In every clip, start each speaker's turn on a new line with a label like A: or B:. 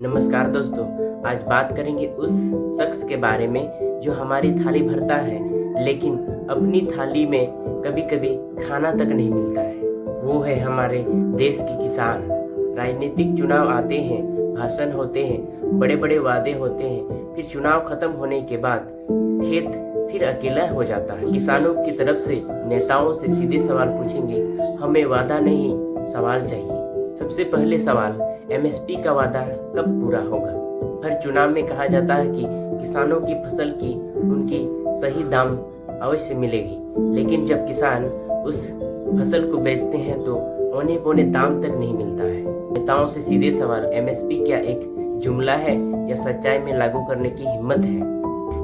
A: नमस्कार दोस्तों, आज बात करेंगे उस शख्स के बारे में जो हमारी थाली भरता है लेकिन अपनी थाली में कभी कभी खाना तक नहीं मिलता है। वो है हमारे देश के किसान। राजनीतिक चुनाव आते हैं, भाषण होते हैं, बड़े बड़े वादे होते हैं, फिर चुनाव खत्म होने के बाद खेत फिर अकेला हो जाता है। किसानों की तरफ से नेताओं से सीधे सवाल पूछेंगे, हमें वादा नहीं सवाल चाहिए। सबसे पहले सवाल, एमएसपी का वादा कब पूरा होगा? हर चुनाव में कहा जाता है कि किसानों की फसल की उनकी सही दाम अवश्य मिलेगी, लेकिन जब किसान उस फसल को बेचते हैं तो औने पौने दाम तक नहीं मिलता है। नेताओं से सीधे सवाल, एमएसपी क्या एक जुमला है या सच्चाई में लागू करने की हिम्मत है?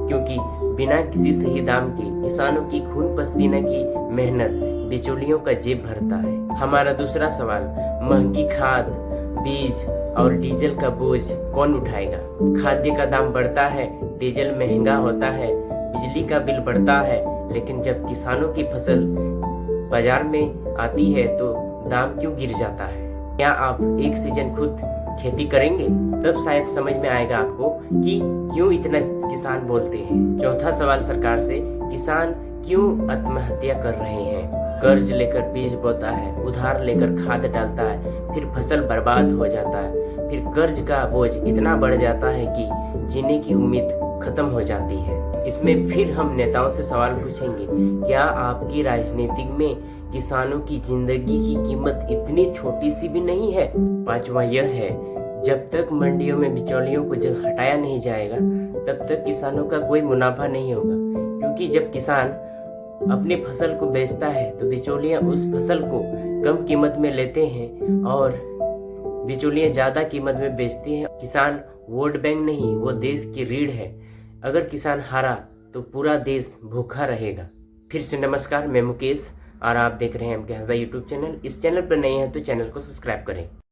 A: क्योंकि बिना किसी सही दाम के किसानों की खून पसीने की मेहनत बिचौलियों का जेब भरता है। हमारा दूसरा सवाल, महंगी खाद, बीज और डीजल का बोझ कौन उठाएगा? खाद्य का दाम बढ़ता है, डीजल महंगा होता है, बिजली का बिल बढ़ता है, लेकिन जब किसानों की फसल बाजार में आती है तो दाम क्यों गिर जाता है? क्या आप एक सीजन खुद खेती करेंगे? तब शायद समझ में आएगा आपको कि क्यों इतना किसान बोलते हैं। चौथा सवाल सरकार से, किसान क्यों आत्महत्या कर रहे हैं? कर्ज लेकर बीज बोता है, उधार लेकर खाद डालता है, फिर फसल बर्बाद हो जाता है, फिर कर्ज का बोझ इतना बढ़ जाता है कि जीने की उम्मीद खत्म हो जाती है। इसमें फिर हम नेताओं से सवाल पूछेंगे, क्या आपकी राजनीति में किसानों की जिंदगी की कीमत इतनी छोटी सी भी नहीं है? पांचवा यह है, जब तक मंडियों में बिचौलियों को जब हटाया नहीं जाएगा तब तक किसानों का कोई मुनाफा नहीं होगा, क्योंकि जब किसान अपनी फसल को बेचता है तो बिचौलियां उस फसल को कम कीमत में लेते हैं और बिचौलियां ज्यादा कीमत में बेचती हैं। किसान वोट बैंक नहीं, वो देश की रीढ़ है। अगर किसान हारा तो पूरा देश भूखा रहेगा। फिर से नमस्कार, मैं मुकेश और आप देख रहे हैं एमके हंसदा यूट्यूब चैनल। इस चैनल पर नए हैं तो चैनल को सब्सक्राइब करें।